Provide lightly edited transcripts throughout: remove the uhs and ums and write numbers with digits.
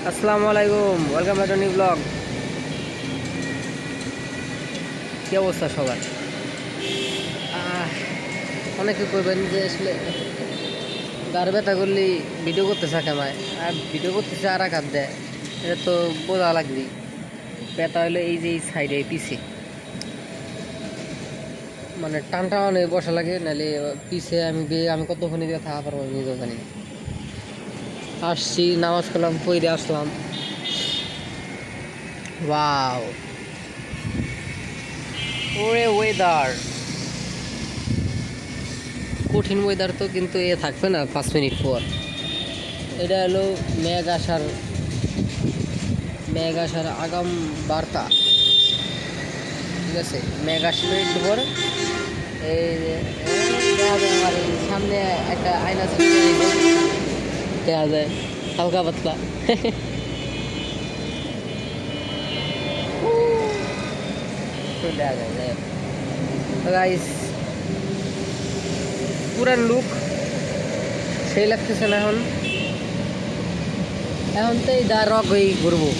আসসালামু আলাইকুম, welcome back to new blog. কী অবস্থা সবার? অনেকে কইবেন যে আসলে গাড় ব্যথা করলে ভিডিও করতে থাকে আমায়, আর ভিডিও করতেছে আর এক হাত দেয়, এটা তো বোঝা লাগবেই। ব্যথা হলো এই যে এই সাইডে পিছে, মানে টান টানে বসা লাগে, নাহলে পিছে আমি কতক্ষণ দিয়ে থাকা পারবো নিজেও জানি না। আসছি, নামাজ কালাম পড়ে আসলাম। ওয়াও, ওরে ওয়েদার, কঠিন ওয়েদার তো, কিন্তু এ থাকবে না 5 মিনিট পর। এটা হলো মেঘ আসার আগাম বার্তা। ঠিক আছে, মেঘ আসবে একটু পর। এই আমার এই সামনে একটা আয়না দেখা যায় হালকা পাতলা। দেখা যায় গাইস, পুরান লুক সেই লাগতেছে না এখন। এখন তো এই দা রক হয়ে ঘুরবো,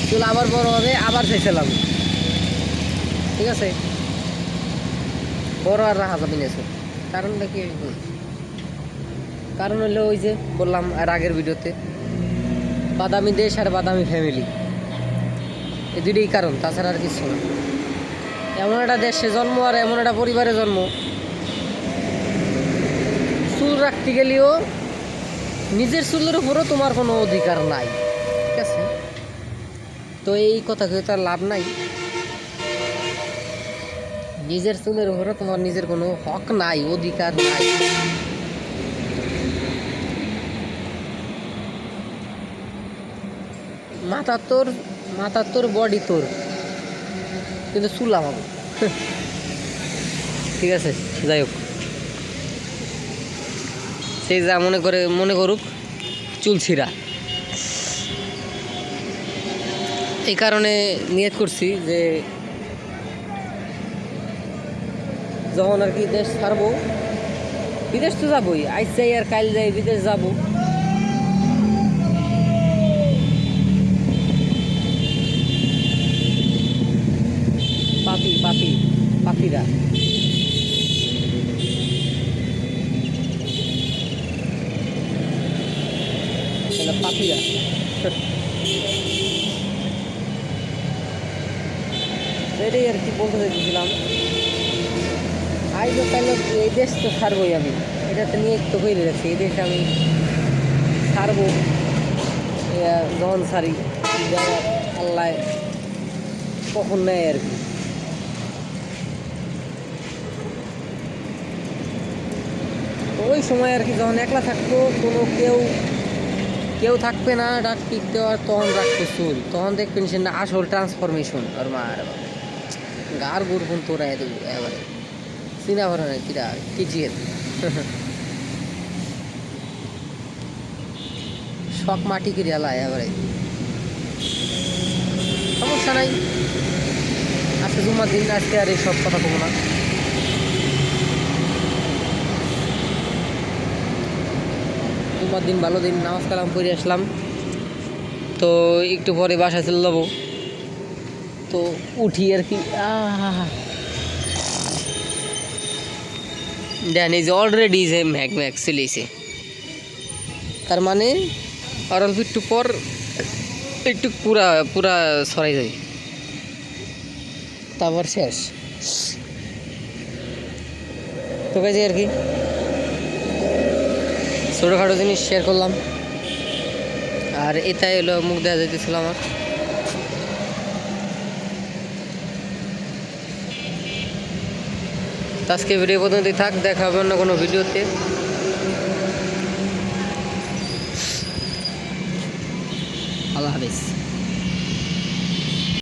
চুল আবার বড় হবে, আবার চাইছিলাম। ঠিক আছে, বড় আর রাখা যাবে না। কারণটা কি? কারণ হলো ওই যে বললাম আর আগের ভিডিওতে, বাদামি দেশ আর বাদামি ফ্যামিলি, এই দুটোই কারণ, তাছাড়া আর কিছু না। এমন একটা দেশে জন্ম আর এমন একটা পরিবারে জন্ম, চুল রাখতে গেলেও নিজের চুলের উপরও তোমার কোনো অধিকার নাই। ঠিক আছে, তো এই কথা কেউ তার লাভ নাই। নিজের চুলের উপরও তোমার নিজের কোনো হক নাই, অধিকার নাই। মাথা তোর বডি তোর, কিন্তু চুল আমাকে। ঠিক আছে, যাই হোক, সেই যা মনে করুক, চুল ছিঁড়া। এই কারণে নিয়ত করছি যে যখন আর কি দেশ ছাড়বো, বিদেশ তো যাবোই, আজ যাই আর কাল যাই, বিদেশ যাবো। পাখিরা পাখিরা এটাই আর কি বলতে চাইছিলাম। আজ তাহলে এই দেশ তো ছাড়বই আমি, এটা তো নিয়ে তো হয়ে যাচ্ছে, এই দেশ আমি ছাড়বো। যখন ছাড়ি, আল্লাহ কখন নেয় আর কি। ওই সময় আর কি, যখন একলা থাকতো, কোনো কেউ থাকবে না ডাক টিক দেওয়ার, তখন রাখতো চুল, তখন দেখবেন সে না আসল ট্রান্সফরমেশন। আর মার গার গোর ফোন তোরা দেবো এবারে, চিনা ভরে না কিরা কিজিয়ের। শখ মাটি কিরিয়ালা এবারে, সমস্যা নাই। আজকে জুম্মার দিন, আজকে আর এই সব কথা কমো না। জুম্মার দিন ভালো দিন, নামাজ কালাম করে আসলাম, তো একটু পরে বাসায় চলে যাবো। তো উঠি আর কি, দেন এই যে অলরেডি যে ম্যাগ চলেছে, তার মানে আর অল্প একটু পর একটু পুরা সরাই যায়, তারপর শেষ। তো কাজে আর কি ছোটোখাটো জিনিস শেয়ার করলাম, আর এটাই হলো মুখ দেওয়া যাইতেছিল আমার। আজকে ভিডিও পর্যন্তই থাক, দেখা হবে অন্য কোনো ভিডিওতে। আল্লাহ হাফিজ।